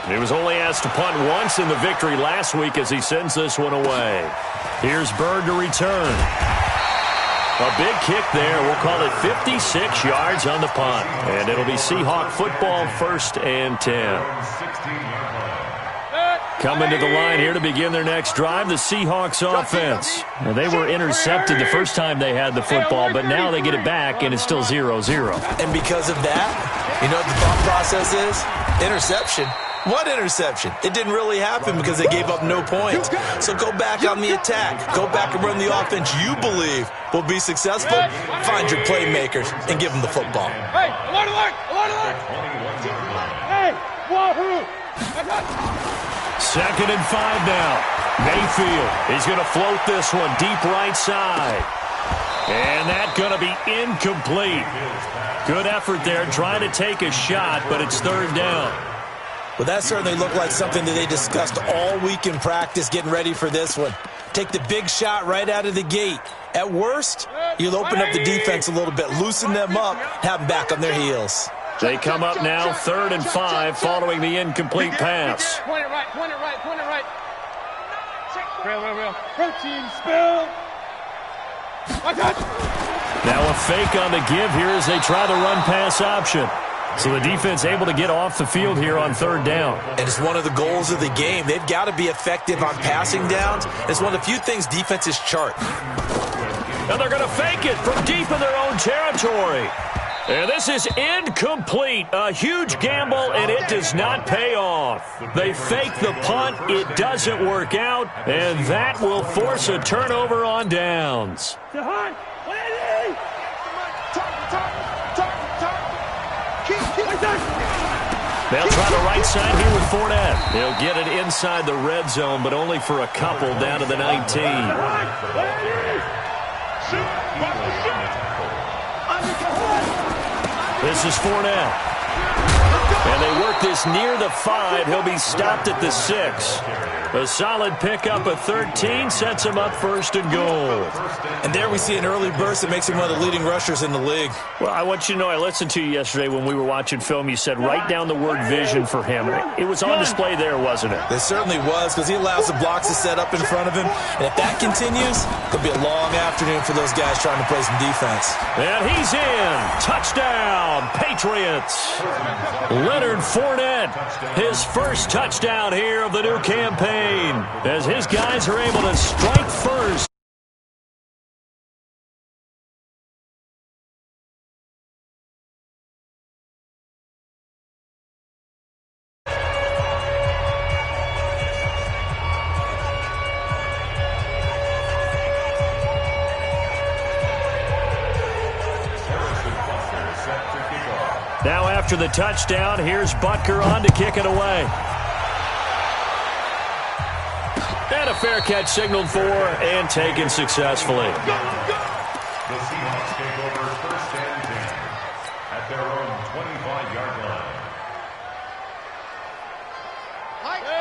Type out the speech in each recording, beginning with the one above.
He was only asked to punt once in the victory last week as he sends this one away. Here's Bird to return. A big kick there. We'll call it 56 yards on the punt. And it'll be Seahawk football, 1st and 10. Coming to the line here to begin their next drive, the Seahawks offense. Now, they were intercepted the first time they had the football, but now they get it back, and it's still 0-0. And because of that, you know what the thought process is? Interception. What interception? It didn't really happen because they gave up no points. So go back on the attack. Go back and run the offense you believe will be successful. Find your playmakers and give them the football. Hey, alert! Hey, wahoo! 2nd and 5 now. Mayfield, he's going to float this one deep right side. And that's going to be incomplete. Good effort there trying to take a shot, but it's 3rd down. Well, that certainly looked like something that they discussed all week in practice getting ready for this one. Take the big shot right out of the gate. At worst, you'll open up the defense a little bit, loosen them up, have them back on their heels. They come up now 3rd and 5 following the incomplete pass. Point it right. Real. Protein spill. Now a fake on the give here as they try the run-pass option. So the defense able to get off the field here on 3rd down. And it's one of the goals of the game. They've got to be effective on passing downs. It's one of the few things defenses chart. And they're going to fake it from deep in their own territory. And this is incomplete. A huge gamble, and it does not pay off. They fake the punt. It doesn't work out, and that will force a turnover on downs. They'll try the right side here with Fournette. He'll get it inside the red zone, but only for a couple down to the 19. This is Fournette. And they work this near the 5. He'll be stopped at the 6. A solid pickup of 13 sets him up 1st and goal. And there we see an early burst that makes him one of the leading rushers in the league. Well, I want you to know, I listened to you yesterday when we were watching film. You said write down the word vision for him. It was on display there, wasn't it? It certainly was, because he allows the blocks to set up in front of him. And if that continues, it'll be a long afternoon for those guys trying to play some defense. And he's in. Touchdown, Patriots. Leonard Fournette, his first touchdown here of the new campaign, as his guys are able to strike first. Now after the touchdown, here's Butker on to kick it away. And a fair catch signaled for and taken successfully. The Seahawks take over 1st and 10 at their own 25-yard line.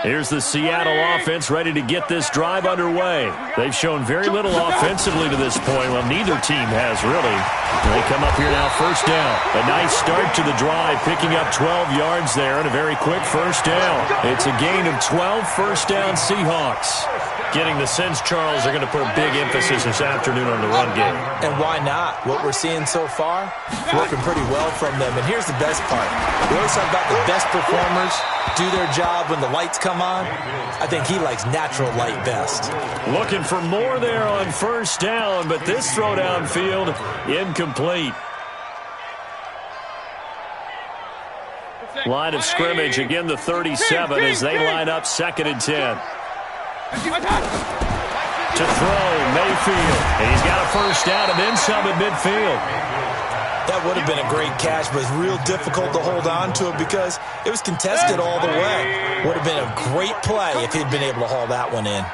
Here's the Seattle offense ready to get this drive underway. They've shown very little offensively to this point. Well, neither team has really. They come up here now 1st down. A nice start to the drive, picking up 12 yards there and a very quick 1st down. It's a gain of 12, 1st down Seahawks. Getting the sense, Charles, they're going to put a big emphasis this afternoon on the run game. And why not? What we're seeing so far, working pretty well from them. And here's the best part. We always talk about the best performers do their job when the lights come on. I think he likes natural light best. Looking for more there on 1st down, but this throw downfield, incomplete. Line of scrimmage, again the 37 as they line up 2nd and 10. To throw, Mayfield. And he's got a 1st down and then some at midfield. That would have been a great catch, but it's real difficult to hold on to it because it was contested all the way. Would have been a great play if he'd been able to haul that one in.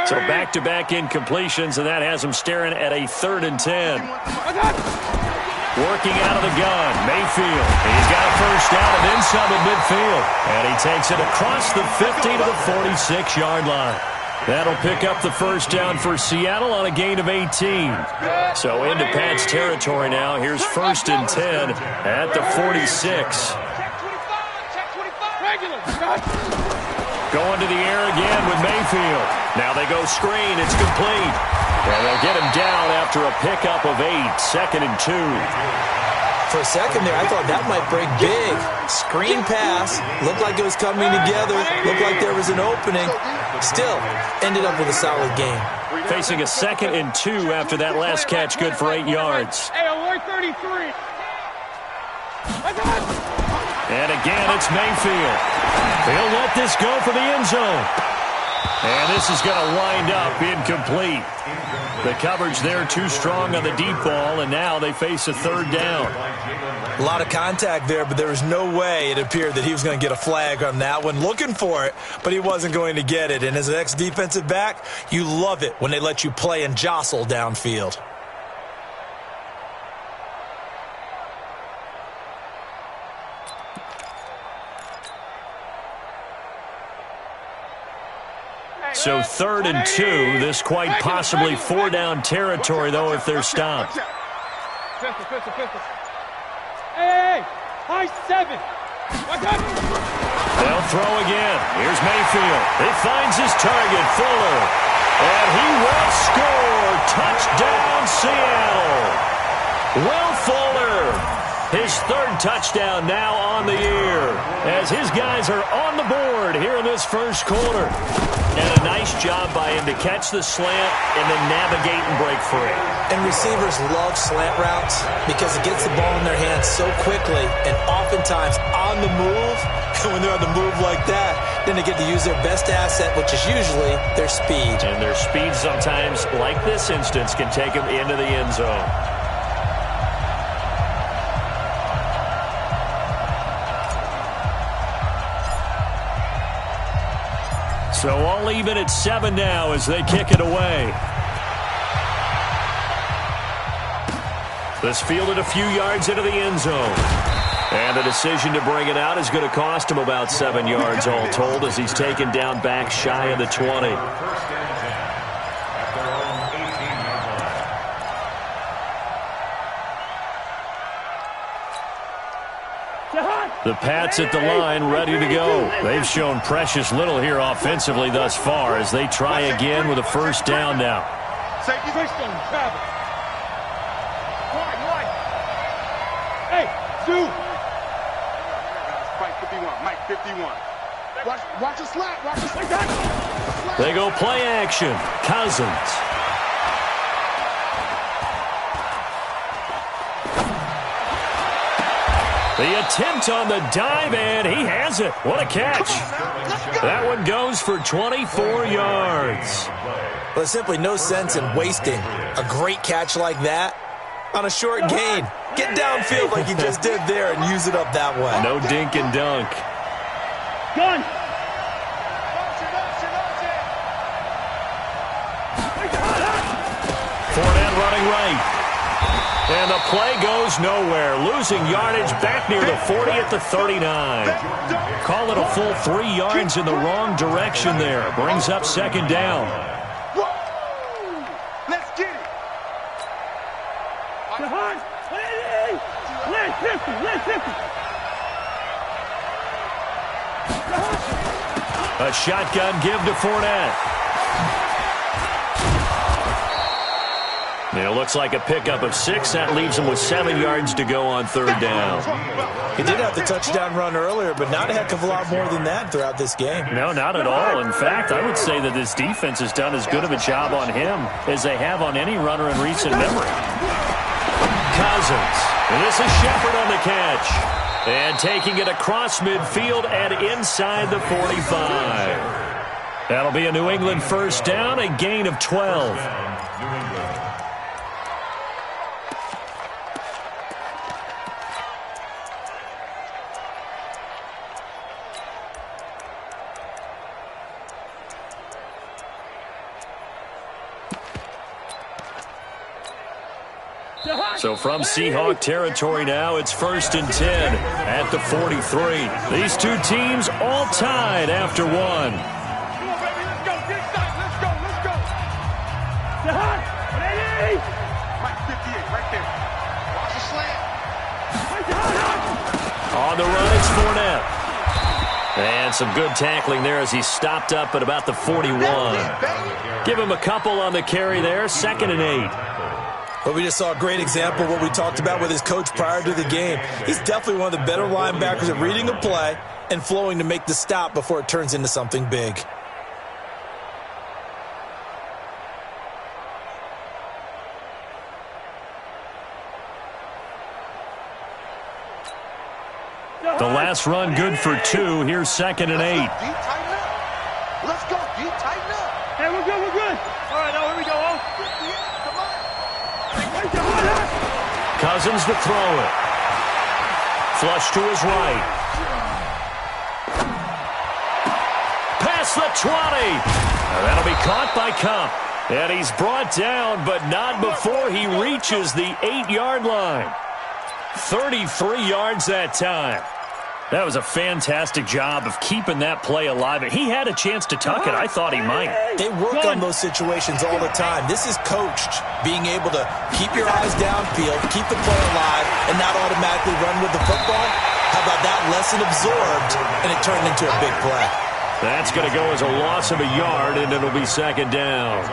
So back-to-back incompletions, and that has him staring at a 3rd and 10. Working out of the gun, Mayfield. He's got a 1st down and then some at midfield. And he takes it across the 50 to the 46-yard line. That'll pick up the 1st down for Seattle on a gain of 18. So into Pat's territory now. Here's 1st and 10 at the 46. Going to the air again with Mayfield. Now they go screen. It's complete. And they'll get him down after a pickup of 8. 2nd and 2. For a second there, I thought that might break big. Screen pass. Looked like it was coming together. Looked like there was an opening. Still, ended up with a solid game. Facing a 2nd and 2 after that last catch, good for 8 yards. Hey, alert 33. And again, it's Mayfield. He'll let this go for the end zone. And this is going to wind up incomplete. The coverage there too strong on the deep ball, and now they face a 3rd down. A lot of contact there, but there was no way it appeared that he was going to get a flag on that one. Looking for it, but he wasn't going to get it. And as an ex-defensive back, you love it when they let you play and jostle downfield. So 3rd and 2. This quite possibly 4-down territory, though, if they're stopped. Pistol. Hey, high 7. They'll throw again. Here's Mayfield. He finds his target, Fuller. And he will score. Touchdown, Seattle. Will Fuller. His 3rd touchdown now on the year as his guys are on the board here in this first quarter. And a nice job by him to catch the slant and then navigate and break free. And receivers love slant routes because it gets the ball in their hands so quickly and oftentimes on the move. And when they're on the move like that, then they get to use their best asset, which is usually their speed. And their speed sometimes, like this instance, can take them into the end zone. So all even at 7 now as they kick it away. This fielded a few yards into the end zone. And the decision to bring it out is going to cost him about 7 yards all told as he's taken down back shy of the 20. The Pats at the line, ready to go. They've shown precious little here offensively thus far as they try again with a 1st down now. Safety Christian, Travis. One. Hey, 2. Mike 51. Watch the slap. They go play action. Cousins. The attempt on the dive, and he has it. What a catch. That one goes for 24 yards. Well, there's simply no sense in wasting a great catch like that on a short gain. Get downfield like he just did there and use it up that way. No dink and dunk. Gun. Fournette running right. And the play goes nowhere. Losing yardage back near the 40 at the 39. Call it a full 3 yards in the wrong direction there. Brings up 2nd down. Let's get it. A shotgun give to Fournette. It looks like a pickup of 6. That leaves him with 7 yards to go on 3rd down. He did have the touchdown run earlier, but not a heck of a lot more than that throughout this game. No, not at all. In fact, I would say that this defense has done as good of a job on him as they have on any runner in recent memory. Cousins. And this is Shepard on the catch. And taking it across midfield and inside the 45. That'll be a New England 1st down, a gain of 12. So from Seahawk territory now, it's 1st and 10 at the 43. These two teams all tied after 1. Come on, baby, let's go. Get excited. Let's go. Mike 58, right there. Watch the slant. On the run, it's Fournette. And some good tackling there as he stopped up at about the 41. Give him a couple on the carry there, 2nd and 8. Well, we just saw a great example of what we talked about with his coach prior to the game. He's definitely one of the better linebackers at reading a play and flowing to make the stop before it turns into something big. The last run good for 2. Here's 2nd and 8. Let's go, D. Tighten up. Hey, we're good, we're good. All right, now here we go. Cousins to throw it. Flush to his right. Past the 20. That'll be caught by Cup. And he's brought down, but not before he reaches the 8-yard line. 33 yards that time. That was a fantastic job of keeping that play alive. He had a chance to tuck it. I thought he might. They work on those situations all the time. This is coached, being able to keep your eyes downfield, keep the play alive, and not automatically run with the football. How about that lesson absorbed, and it turned into a big play? That's going to go as a loss of a yard, and it'll be 2nd down.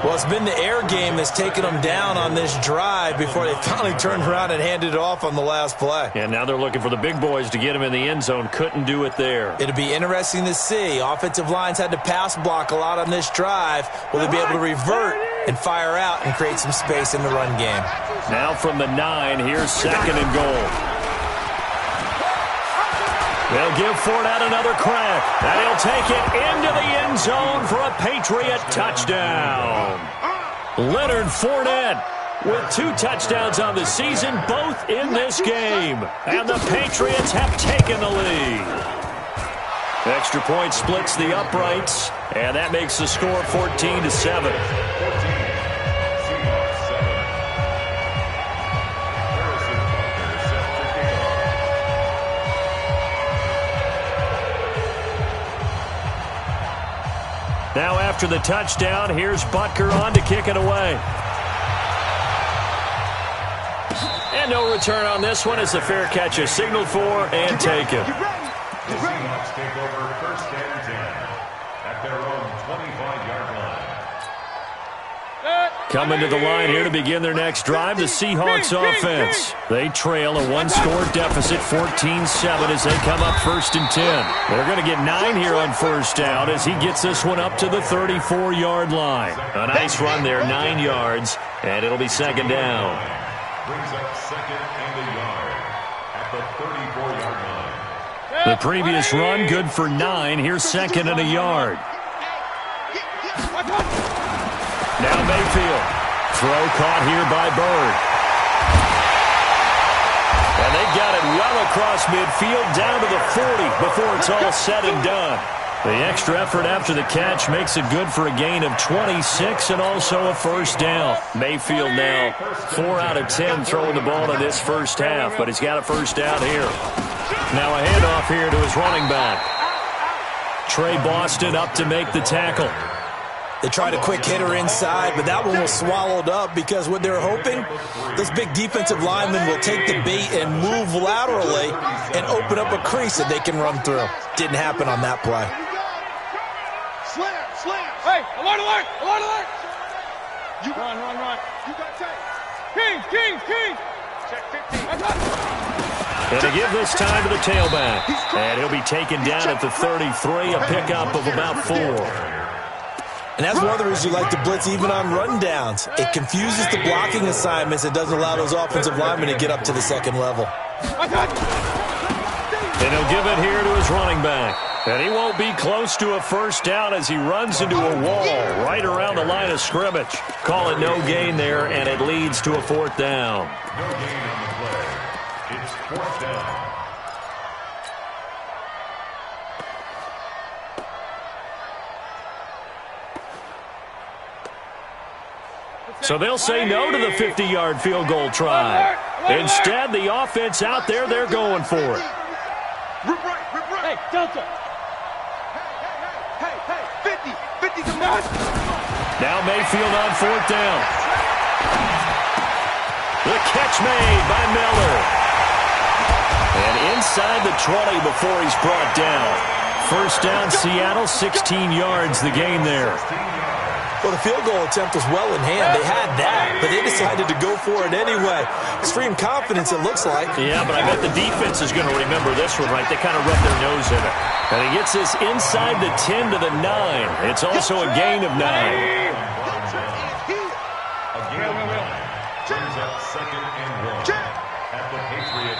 Well, it's been the air game that's taken them down on this drive before they finally turned around and handed it off on the last play. And now they're looking for the big boys to get him in the end zone. Couldn't do it there. It'll be interesting to see. Offensive lines had to pass block a lot on this drive. Will they be able to revert and fire out and create some space in the run game? Now from the 9, here's 2nd and goal. They'll give Fournette another crack, and he'll take it into the end zone for a Patriot touchdown. Leonard Fournette with 2 touchdowns on the season, both in this game. And the Patriots have taken the lead. Extra point splits the uprights, and that makes the score 14-7. Now after the touchdown, here's Butker on to kick it away. And no return on this one as the fair catch is signaled for and taken. The Seahawks take over 1st and 10 at their own 25-yard line. Coming to the line here to begin their next drive, the Seahawks offense. They trail a 1-score deficit, 14-7, as they come up 1st and 10. They're going to get 9 here on 1st down as he gets this one up to the 34-yard line. A nice run there, 9 yards, and it'll be 2nd down. Brings up 2nd and a yard at the 34-yard line. The previous run good for 9. Here's 2nd and a yard. Now Mayfield. Throw caught here by Bird. And they got it well across midfield down to the 40 before it's all said and done. The extra effort after the catch makes it good for a gain of 26 and also a 1st down. Mayfield now 4 out of 10 throwing the ball in this 1st half, but he's got a 1st down here. Now a handoff here to his running back. Trey Boston up to make the tackle. They tried a quick hitter inside, but that one was swallowed up because what they're hoping, this big defensive lineman will take the bait and move laterally and open up a crease that they can run through. Didn't happen on that play. Slam. Hey, alert, alert, alert, alert. You run. You got tape. King. Check 15. And to give this time to the tailback. And he'll be taken down at the 33, a pickup of about 4. And that's one of the reasons you like to blitz even on rundowns. It confuses the blocking assignments. It doesn't allow those offensive linemen to get up to the 2nd level. And he'll give it here to his running back. And he won't be close to a 1st down as he runs into a wall right around the line of scrimmage. Call it no gain there, and it leads to a 4th down. No gain on the play. It's 4th down. So they'll say no to the 50-yard field goal try. Instead, the offense out there, they're going for it. Hey, Delta. Hey, 50 to match. Now Mayfield on 4th down. The catch made by Miller. And inside the 20 before he's brought down. First down, Seattle, 16 yards the gain there. Well, the field goal attempt was well in hand. They had that, but they decided to go for it anyway. Extreme confidence, it looks like. Yeah, but I bet the defense is going to remember this one, right? They kind of rub their nose in it. And he gets this inside the 10 to the 9. It's also a gain of 9.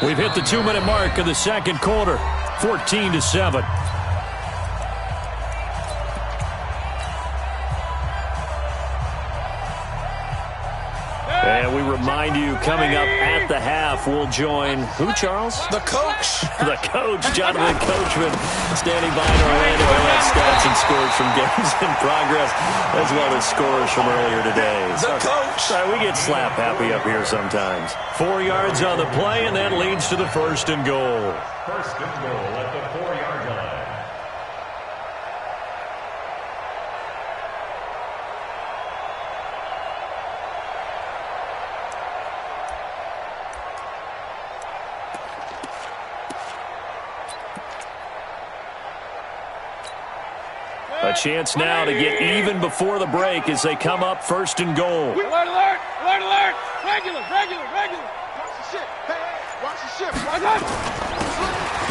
We've hit the 2-minute mark of the second quarter, 14-7. And we remind you, coming up at the half, we'll join who, Charles? The coach. The coach, Jonathan Coachman, standing by in Orlando. We'll have stats and scores from games in progress, as well as scores from earlier today. The coach. Sorry, we get slap happy up here sometimes. 4 yards on the play, and that leads to the first and goal. First and goal at the 4-yard line. A chance now to get even before the break as they come up first and goal. Alert, alert, alert, alert. Regular, regular, regular. Watch the ship. Hey, hey, watch the ship. Watch out.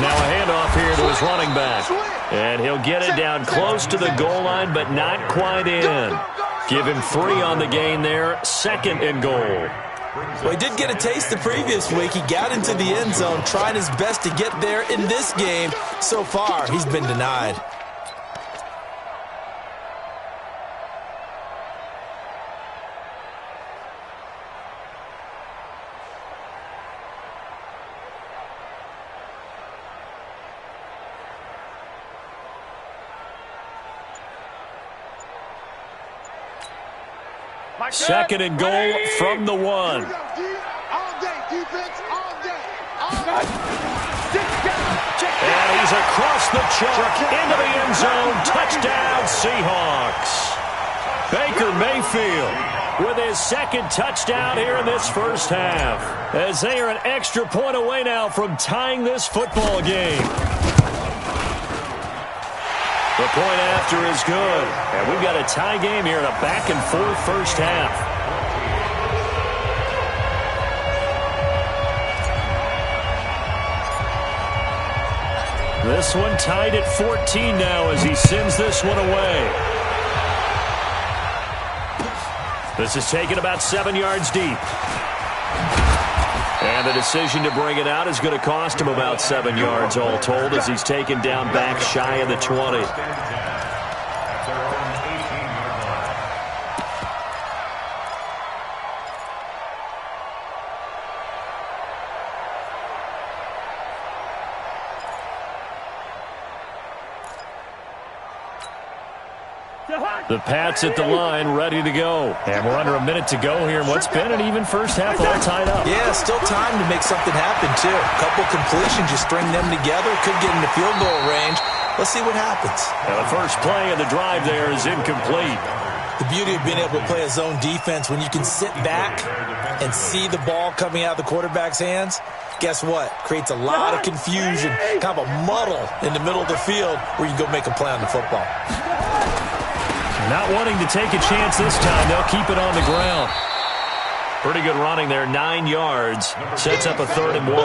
Now a handoff here to his running back. And he'll get it down close to the goal line, but not quite in. Give him 3 on the gain there. Second and goal. Well, he did get a taste the previous week. He got into the end zone, trying his best to get there in this game. So far, he's been denied. Second and goal from the 1. All day, defense, all day. And he's across the chalk into the end zone. Touchdown, Seahawks. Baker Mayfield with his second touchdown here in this first half, as they are an extra point away now from tying this football game. The point after is good. And we've got a tie game here in a back-and-forth first half. This one tied at 14 now as he sends this one away. This is taken about 7 yards deep. And the decision to bring it out is going to cost him about 7 yards all told as he's taken down back shy of the 20. The Pats at the line, ready to go. And we're under a minute to go here in what's been an even first half, all tied up. Yeah, still time to make something happen, too. A couple completions, you string them together, could get into field goal range. Let's see what happens. Now the first play of the drive there is incomplete. The beauty of being able to play a zone defense when you can sit back and see the ball coming out of the quarterback's hands, guess what? Creates a lot of confusion, kind of a muddle in the middle of the field where you can go make a play on the football. Not wanting to take a chance this time. They'll keep it on the ground. Pretty good running there, 9 yards. Sets up a 3rd and 1.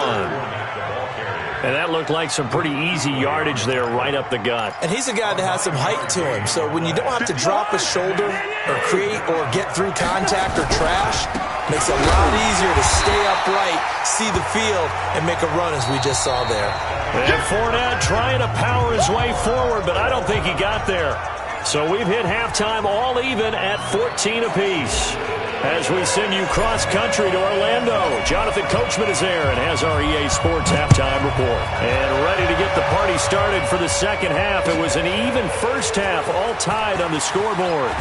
And that looked like some pretty easy yardage there right up the gut. And he's a guy that has some height to him. So when you don't have to drop a shoulder or create or get through contact or trash, makes it a lot easier to stay upright, see the field, and make a run as we just saw there. And Fournette trying to power his way forward, but I don't think he got there. So we've hit halftime all even at 14 apiece. As we send you cross-country to Orlando, Jonathan Coachman is there and has our EA Sports halftime report. And ready to get the party started for the second half. It was an even first half, all tied on the scoreboard.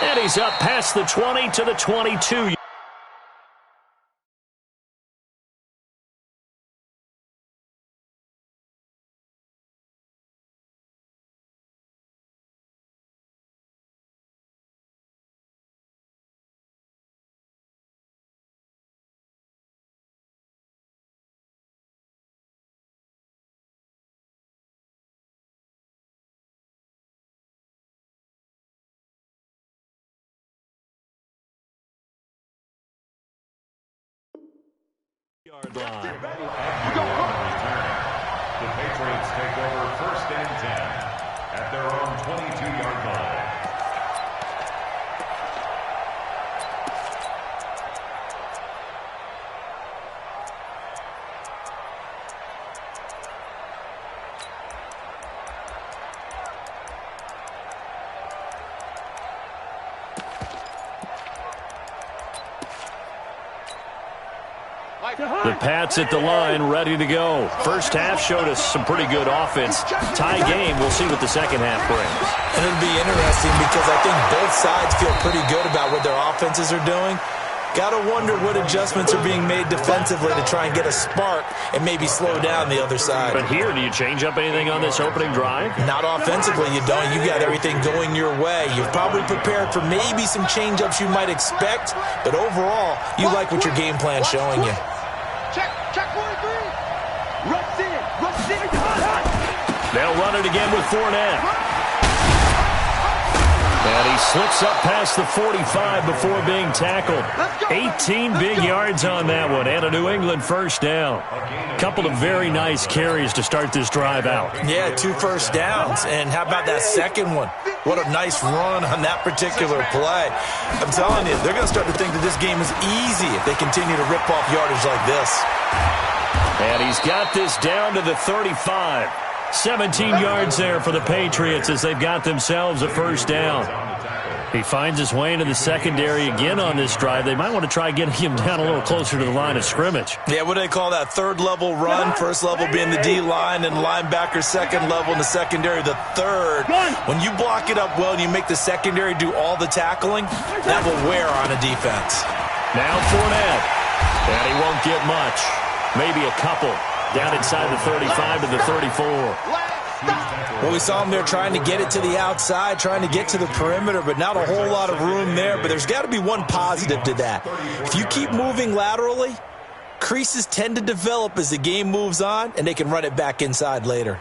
And he's up past the 20 to the 22. Yard line. The Patriots take over 1st and 10 at their own 22-yard line. The Pats at the line, ready to go. First half showed us some pretty good offense. Tie game, we'll see what the second half brings. And it'll be interesting because I think both sides feel pretty good about what their offenses are doing. Got to wonder what adjustments are being made defensively to try and get a spark and maybe slow down the other side. But here, do you change up anything on this opening drive? Not offensively, you don't. You got everything going your way. You've probably prepared for maybe some change-ups you might expect, but overall, you like what your game plan's showing you. Check 1 and 3. Rush in. They'll run it again with Fournette. And he slips up past the 45 before being tackled. 18 big yards on that one, and a New England first down. Couple of very nice carries to start this drive out. Yeah, 2 first downs. And how about that second one? What a nice run on that particular play. I'm telling you, they're going to start to think that this game is easy if they continue to rip off yardage like this. And he's got this down to the 35. 17 yards there for the Patriots as they've got themselves a first down. He finds his way into the secondary again on this drive. They might want to try getting him down a little closer to the line of scrimmage. Yeah, what do they call that? Third level run. First level being the D-line and linebacker. Second level in the secondary, the third. When you block it up well and you make the secondary do all the tackling, that will wear on a defense. Now Fournette. And he won't get much. Maybe a couple. Down inside the 35 to the 34. Well, we saw him there trying to get it to the outside, trying to get to the perimeter, but not a whole lot of room there. But there's got to be one positive to that. If you keep moving laterally, creases tend to develop as the game moves on, and they can run it back inside later.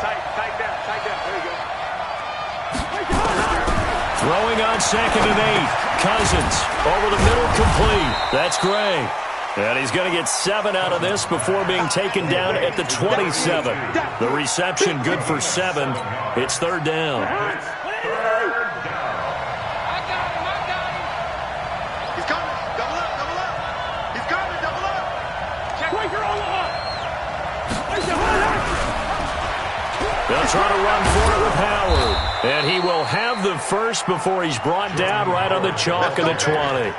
Tight down. There you go. Throwing on 2nd and 8. Cousins over the middle, complete. That's Gray. And he's going to get 7 out of this before being taken down at the 27. The reception good for 7. It's 3rd down. I got him. He's coming. Double up. He's coming. Double up. Check. Breaker on the line. They'll try to run for it with Howard. And he will have the first before he's brought down right on the chalk of the 20.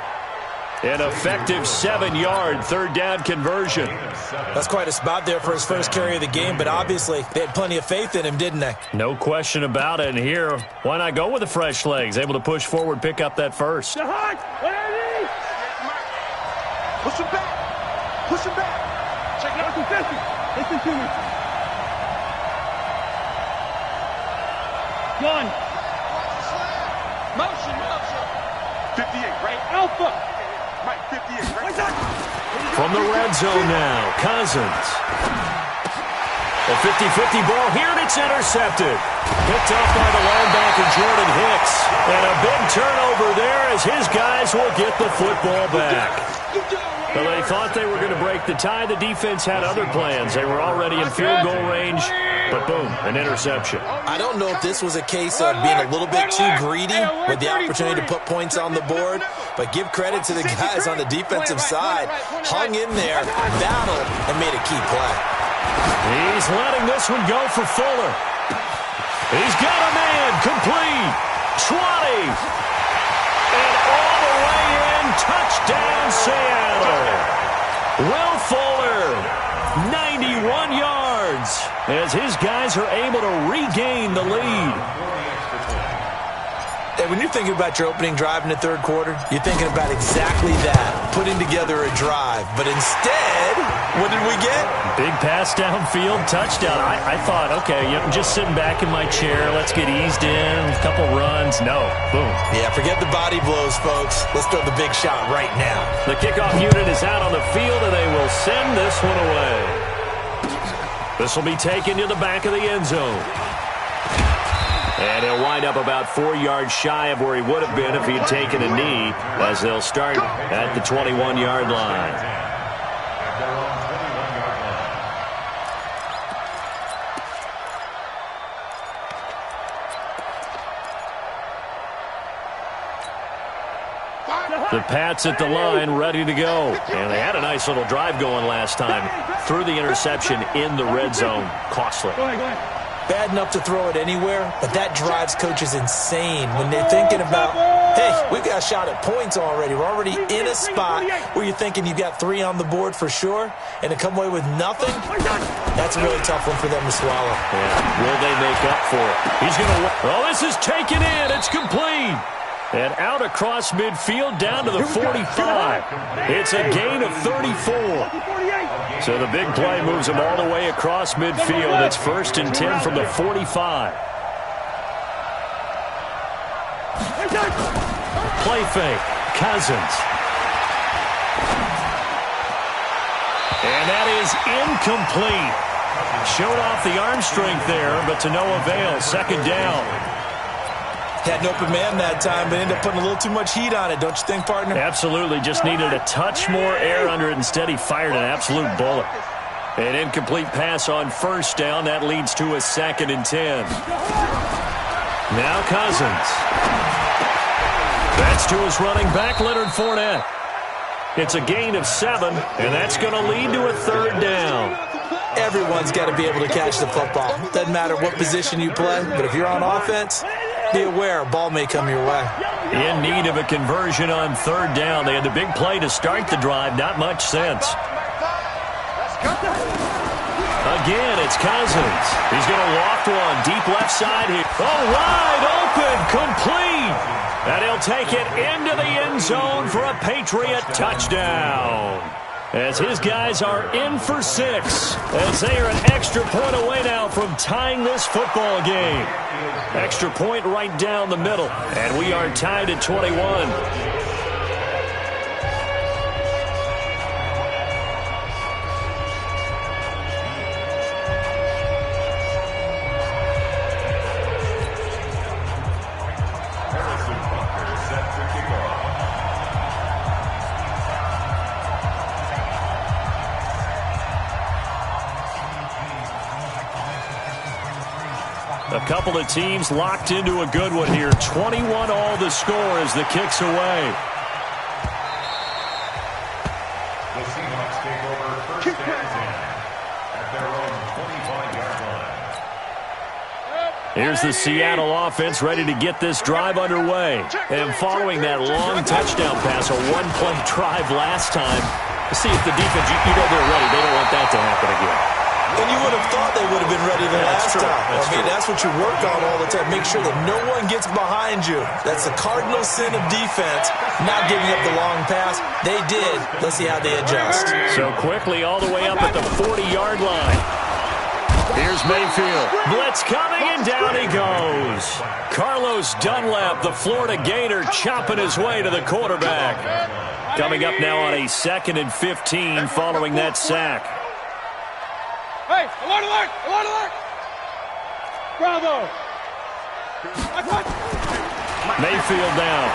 An effective 7-yard 3rd down conversion. That's quite a spot there for his first carry of the game, but obviously they had plenty of faith in him, didn't they? No question about it. And here, why not go with the fresh legs? Able to push forward, pick up that first. Push him back. Check it out. 50. One. Motion. 58, right? Alpha. Right, 58, right? From the red zone now, Cousins. A 50-50 ball here, and it's intercepted. Picked off by the linebacker, Jordan Hicks. And a big turnover there as his guys will get the football back. Well, they thought they were going to break the tie. The defense had other plans. They were already in field goal range. But boom, an interception. I don't know if this was a case of being a little bit too greedy with the opportunity to put points on the board, but give credit to the guys on the defensive side. Hung in there, battled, and made a key play. He's letting this one go for Fuller. He's got a man, complete. 20. And all the way in, touchdown Seattle. Will Fuller, 91 yards. As his guys are able to regain the lead. And when you're thinking about your opening drive in the third quarter, you're thinking about exactly that, putting together a drive. But instead, what did we get? Big pass downfield, touchdown. I thought, okay, I'm just sitting back in my chair. Let's get eased in, a couple runs. No, boom. Yeah, forget the body blows, folks. Let's throw the big shot right now. The kickoff unit is out on the field, and they will send this one away. This will be taken to the back of the end zone. And he'll wind up about 4 yards shy of where he would have been if he had taken a knee, as they'll start at the 21-yard line. The Pats at the line, ready to go. And they had a nice little drive going last time. Threw the interception in the red zone. Costly. Go ahead. Bad enough to throw it anywhere, but that drives coaches insane when they're thinking about, hey, we've got a shot at points already. We're already in a spot where you're thinking you've got 3 on the board for sure, and to come away with nothing, that's a really tough one for them to swallow. Yeah. Will they make up for it? He's going to... Oh, this is taken in. It's complete. And out across midfield down to the 45. It's a gain of 34. So the big play moves him all the way across midfield. It's 1st and 10 from the 45. Play fake. Cousins. And that is incomplete. Showed off the arm strength there, but to no avail. 2nd down. Had an open man that time, but ended up putting a little too much heat on it, don't you think, partner? Absolutely. Just needed a touch more air under it. Instead, he fired an absolute bullet. An incomplete pass on 1st down. That leads to a 2nd and 10. Now Cousins. That's to his running back, Leonard Fournette. It's a gain of 7, and that's going to lead to a 3rd down. Everyone's got to be able to catch the football. Doesn't matter what position you play, but if you're on offense, be aware a ball may come your way. In need of a conversion on 3rd down. They had the big play to start the drive. Not much sense. Again, it's Cousins. He's going to loft one. Deep left side here. Oh, wide open. Complete. And he'll take it into the end zone for a Patriot touchdown. As his guys are in for 6. As they are an extra point away now from tying this football game. Extra point right down the middle. And we are tied at 21. A couple of teams locked into a good one here. 21 all the score as the kick's away. The Seahawks take over 1st and 10 at their own 25-yard line. Here's the Seattle offense ready to get this drive underway. And following that long touchdown pass, a 1-play drive last time, to see if the defense, you know they're ready. They don't want that to happen again. And you would have thought they would have been ready the last time. That's what you work on all the time. Make sure that no one gets behind you. That's the cardinal sin of defense, not giving up the long pass. They did. Let's see how they adjust. So quickly all the way up at the 40-yard line. Here's Mayfield. Blitz coming, and down he goes. Carlos Dunlap, the Florida Gator, chopping his way to the quarterback. Coming up now on a 2nd and 15 following that sack. Hey, alert, alert, alert, alert. Bravo. Mayfield down.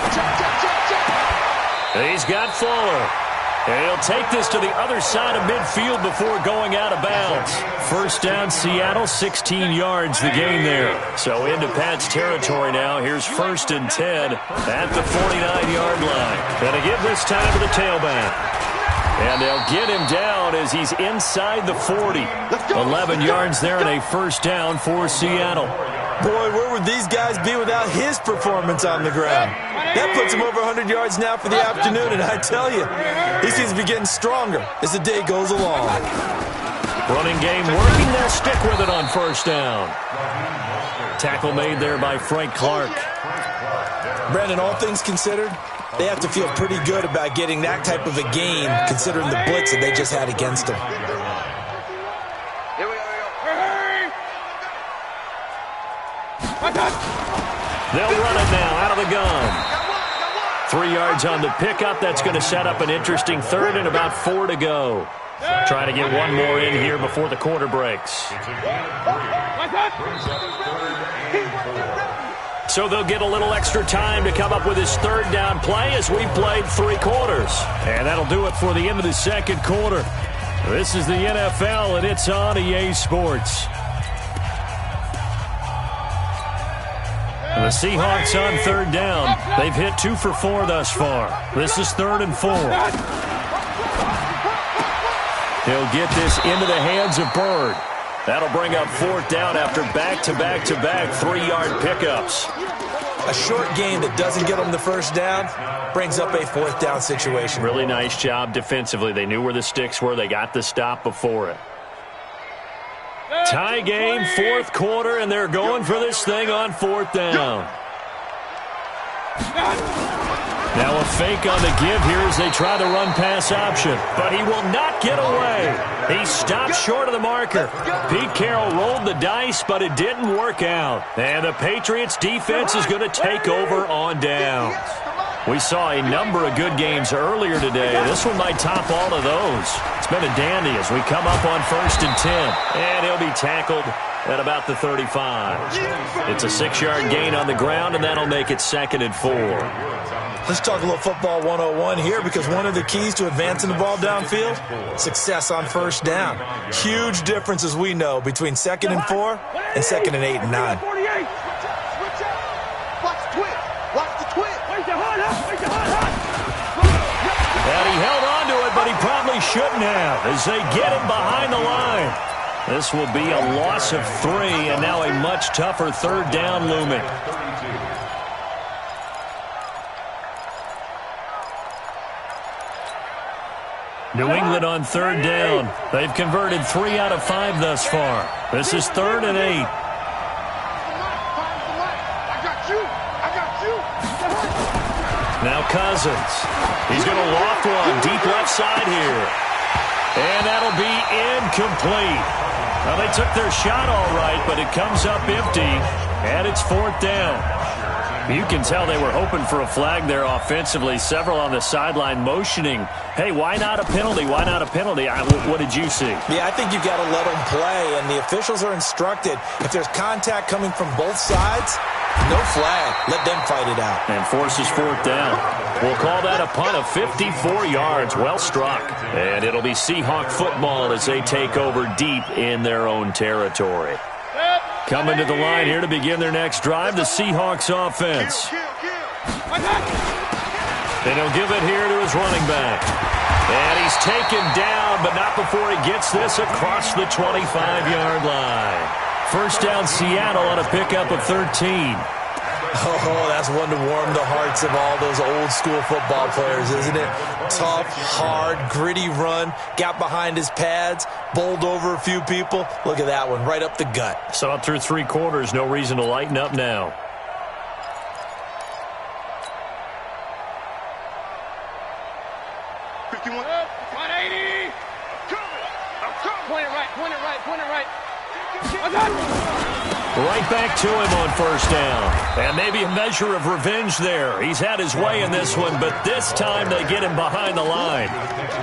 He's got Fuller. And he'll take this to the other side of midfield before going out of bounds. 1st down, Seattle, 16 yards the gain there. So into Pat's territory now. Here's 1st and 10 at the 49-yard line. And again this time to the tailback. And they'll get him down as he's inside the 40. 11 yards there and a 1st down for Seattle. Boy, where would these guys be without his performance on the ground? That puts him over 100 yards now for the afternoon, and I tell you, he seems to be getting stronger as the day goes along. Running game working. They'll stick with it on 1st down. Tackle made there by Frank Clark. Brandon, all things considered, they have to feel pretty good about getting that type of a gain, considering the blitz that they just had against them. Here we go. They'll run it now out of the gun. 3 yards on the pickup. That's going to set up an interesting 3rd and about 4 to go. Trying to get one more in here before the quarter breaks. It's a gain of 3. Brings up 3rd and 4. So they'll get a little extra time to come up with his third down play as we played 3 quarters. And that'll do it for the end of the second quarter. This is the NFL, and it's on EA Sports. The Seahawks on third down. They've hit 2 for 4 thus far. This is 3rd and 4. He'll get this into the hands of Bird. That'll bring up 4th down after back-to-back-to-back 3-yard pickups. A short game that doesn't get them the first down brings up a 4th down situation. Really nice job defensively. They knew where the sticks were. They got the stop before it. Tie game, 4th quarter, and they're going for this thing on 4th down. Now a fake on the give here as they try the run-pass option. But he will not get away. He stopped short of the marker. Pete Carroll rolled the dice, but it didn't work out. And the Patriots defense is going to take over on downs. We saw a number of good games earlier today. This one might top all of those. It's been a dandy as we come up on 1st and 10. And he'll be tackled at about the 35. It's a 6-yard gain on the ground, and that'll make it 2nd and 4. Let's talk a little football 101 here, because one of the keys to advancing the ball downfield, success on 1st down. Huge difference, as we know, between 2nd and 4 and 2nd and 8 and 9. And he held on to it, but he probably shouldn't have as they get him behind the line. This will be a loss of 3, and now a much tougher 3rd down looming. New England on 3rd down. They've converted 3 out of 5 thus far. This is 3rd and 8. Now Cousins. He's going to loft one deep left side here. And that'll be incomplete. Well, they took their shot all right, but it comes up empty, and it's 4th down. You can tell they were hoping for a flag there offensively. Several on the sideline motioning, hey, why not a penalty? Why not a penalty? What did you see? Yeah, I think you've got to let them play, and the officials are instructed, if there's contact coming from both sides, no flag. Let them fight it out. And forces 4th down. We'll call that a punt of 54 yards. Well struck. And it'll be Seahawk football as they take over deep in their own territory. Coming to the line here to begin their next drive, the Seahawks offense. And he'll give it here to his running back. And he's taken down, but not before he gets this across the 25-yard line. 1st down Seattle on a pickup of 13. Oh, that's one to warm the hearts of all those old-school football players, isn't it? Tough, hard, gritty run, got behind his pads, bowled over a few people. Look at that one, right up the gut. Saw it through 3 quarters, no reason to lighten up now. Right back to him on 1st down. And maybe a measure of revenge there. He's had his way in this one, but this time they get him behind the line.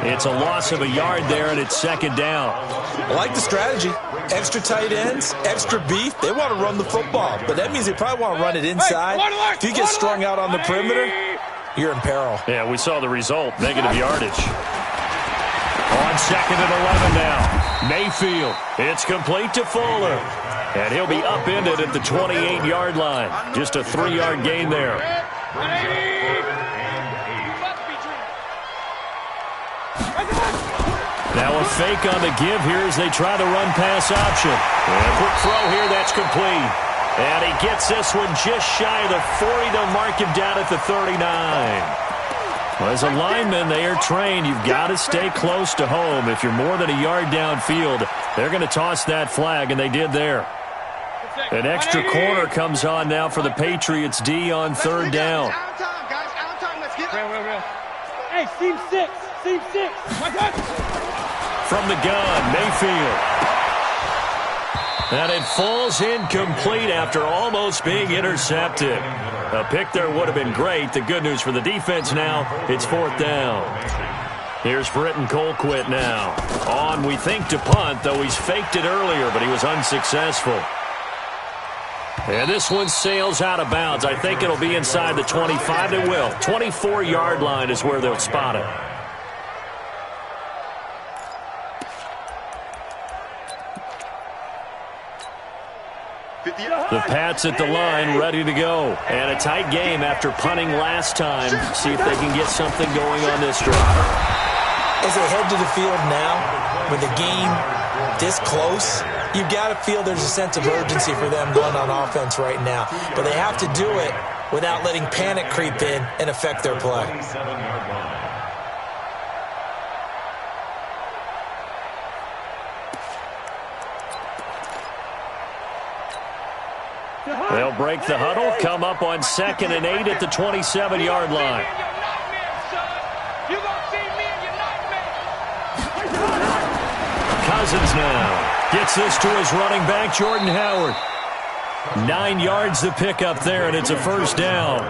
It's a loss of a yard there, and it's 2nd down. I like the strategy. Extra tight ends, extra beef. They want to run the football, but that means they probably want to run it inside. If you get strung out on the perimeter, you're in peril. Yeah, we saw the result. Negative yardage. On 2nd and 11 now. Mayfield. It's complete to Fuller. And he'll be upended at the 28-yard line. Just a 3-yard gain there. Now a fake on the give here as they try the run-pass option. And a quick throw here, that's complete. And he gets this one just shy of the 40. They'll mark him down at the 39. Well, as a lineman, they are trained. You've got to stay close to home. If you're more than a yard downfield, they're going to toss that flag, and they did there. An extra corner comes on now for the Patriots D on 3rd down. Hey, seam 6. From the gun, Mayfield. And it falls incomplete after almost being intercepted. A pick there would have been great. The good news for the defense now, it's 4th down. Here's Britton Colquitt now. On, we think, to punt, though he's faked it earlier, but he was unsuccessful. And this one sails out of bounds. I think it'll be inside the 25. It will. 24-yard line is where they'll spot it. The Pats at the line, ready to go. And a tight game after punting last time. See if they can get something going on this drive. As they head to the field now, with the game this close, you've got to feel there's a sense of urgency for them going on offense right now. But they have to do it without letting panic creep in and affect their play. They'll break the huddle, come up on 2nd and 8 at the 27-yard line. Cousins now gets this to his running back, Jordan Howard. 9 yards to pick up there, and it's a first down.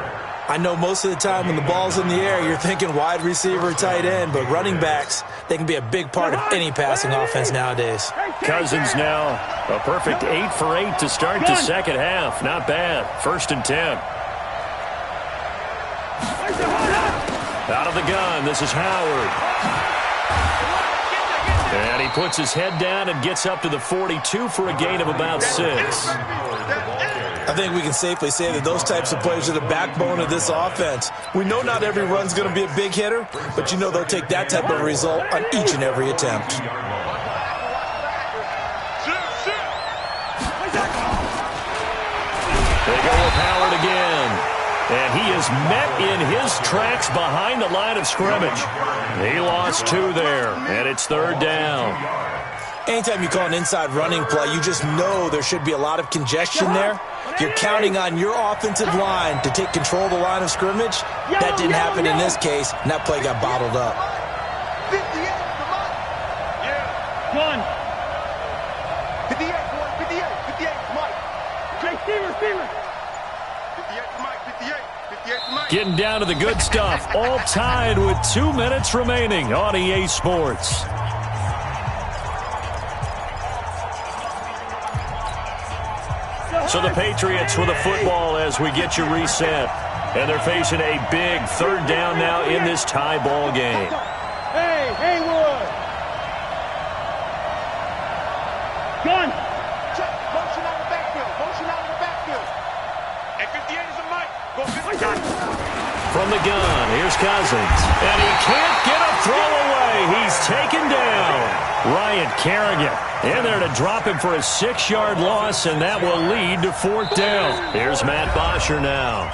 I know most of the time when the ball's in the air, you're thinking wide receiver, tight end, but running backs, they can be a big part of any passing offense nowadays. Cousins now a perfect 8 for 8 to start the second half. Not bad. 1st and 10. Out of the gun, this is Howard. And he puts his head down and gets up to the 42 for a gain of about 6. I think we can safely say that those types of plays are the backbone of this offense. We know not every run's going to be a big hitter, but you know they'll take that type of result on each and every attempt. They go with Howard again. And he is met in his tracks behind the line of scrimmage. He lost 2 there, and it's 3rd down. Anytime you call an inside running play, you just know there should be a lot of congestion there. You're counting on your offensive line to take control of the line of scrimmage. That didn't happen in this case, and that play got bottled up. 58, boy, 58, Mike. Receiver. 58 to Mike, 58 to Mike. Getting down to the good stuff. All tied with 2 minutes remaining on EA Sports. So the Patriots with the football as we get you reset. And they're facing a big 3rd down now in this tie ball game. Hey, Haywood. Gun. Check. Motion out of the backfield. And 58 is a Mike. Go 58. From the gun, here's Cousins. And he can't get a throw away. He's taken down. Ryan Kerrigan in there to drop him for a 6-yard loss, and that will lead to 4th down. Here's Matt Bosher now.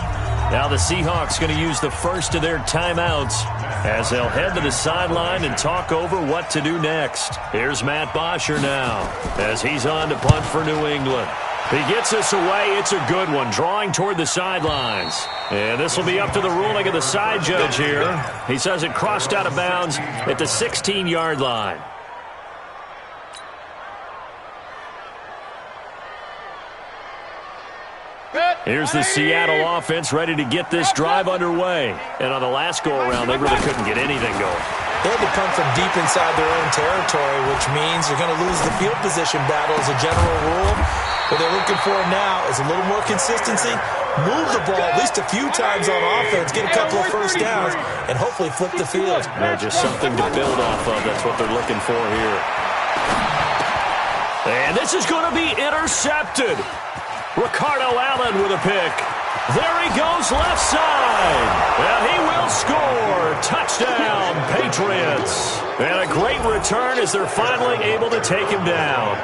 Now the Seahawks going to use the first of their timeouts as they'll head to the sideline and talk over what to do next. Here's Matt Bosher now as he's on to punt for New England. He gets this away. It's a good one, drawing toward the sidelines. And this will be up to the ruling of the side judge here. He says it crossed out of bounds at the 16-yard line. Here's the Seattle offense ready to get this drive underway. And on the last go-around, they really couldn't get anything going. They had to punt from deep inside their own territory, which means they're going to lose the field position battle as a general rule. What they're looking for now is a little more consistency, move the ball at least a few times on offense, get a couple of first downs, and hopefully flip the field. Just something to build off of. That's what they're looking for here. And this is going to be intercepted. Ricardo Allen with a pick. There he goes left side. And he will score. Touchdown, Patriots. And a great return as they're finally able to take him down.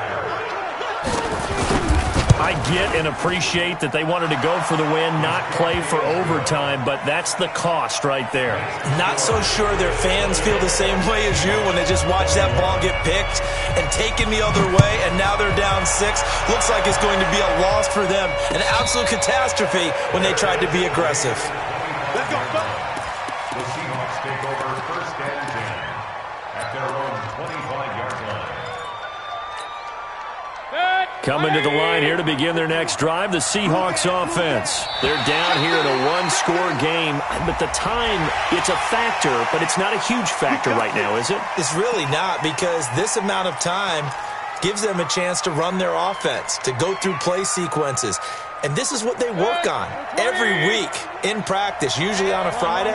I get and appreciate that they wanted to go for the win, not play for overtime, but that's the cost right there. Not so sure their fans feel the same way as you when they just watch that ball get picked and taken the other way, and now they're down 6. Looks like it's going to be a loss for them, an absolute catastrophe when they tried to be aggressive. Let's go. The Seahawks take over 1st and 10 at their own 25-yard line. Coming to the line here to begin their next drive, the Seahawks offense. They're down here in a one-score game, but the time, it's a factor, but it's not a huge factor right now, is it? It's really not, because this amount of time gives them a chance to run their offense, to go through play sequences. And this is what they work on every week in practice, usually on a Friday.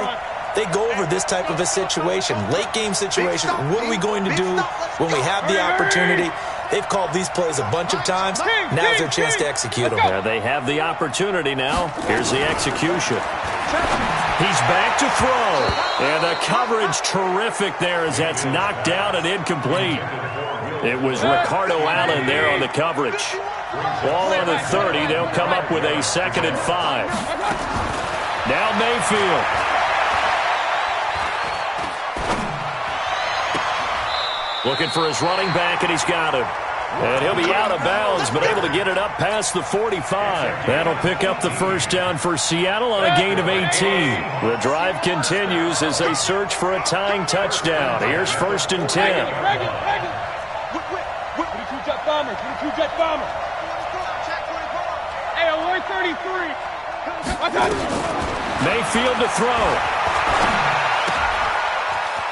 They go over this type of a situation, late game situation. What are we going to do when we have the opportunity? They've called these plays a bunch of times. Now's their chance to execute them. Yeah, they have the opportunity now. Here's the execution. He's back to throw. And the coverage terrific there as that's knocked down and incomplete. It was Ricardo Allen there on the coverage. Ball on the 30. They'll come up with a 2nd and 5. Now Mayfield. Looking for his running back, and he's got him. And he'll be out of bounds, but able to get it up past the 45. That'll pick up the first down for Seattle on a gain of 18. The drive continues as they search for a tying touchdown. Here's 1st and 10. 22-jet bomber, 22-jet bomber. Hey, alert 33. Mayfield to throw.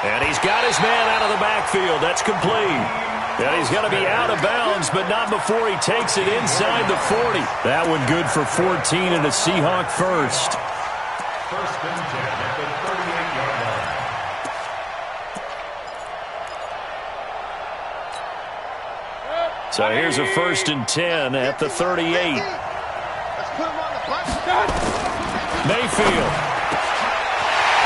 And he's got his man out of the backfield. That's complete. And he's going to be out of bounds, but not before he takes it inside the 40. That one good for 14 and a Seahawk first. 1st and 10 at the 38-yard line. So here's a 1st and 10 at the 38. Let's put him on the button. Mayfield.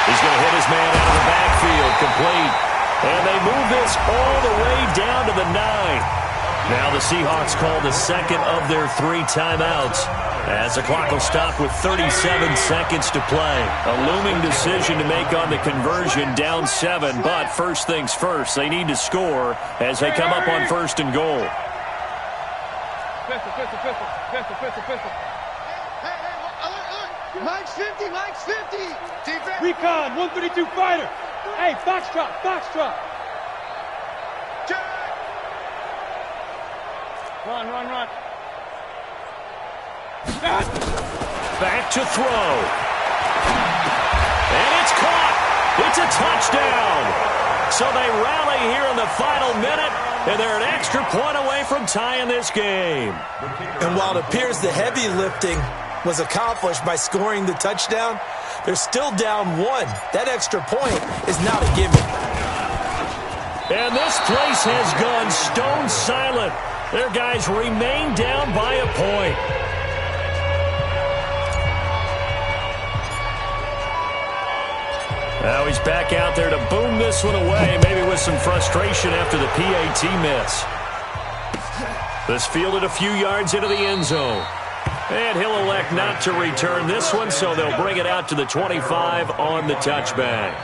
He's going to hit his man out of the backfield, complete. And they move this all the way down to the 9. Now the Seahawks call the 2nd of their 3 timeouts as the clock will stop with 37 seconds to play. A looming decision to make on the conversion, down 7. But first things first, they need to score as they come up on 1st and goal. Pistol. Hey, Mike's 50, Mike's 50. Defense. Recon, 132 fighter. Hey, Foxtrot. Run. Back to throw. And it's caught. It's a touchdown. So they rally here in the final minute, and they're an extra point away from tying this game. And while it appears the heavy lifting was accomplished by scoring the touchdown, they're still down 1. That extra point is not a given. And this place has gone stone silent. Their guys remain down by a point. Now he's back out there to boom this one away, maybe with some frustration after the PAT miss. This fielded a few yards into the end zone. And he'll elect not to return this one, so they'll bring it out to the 25 on the touchback.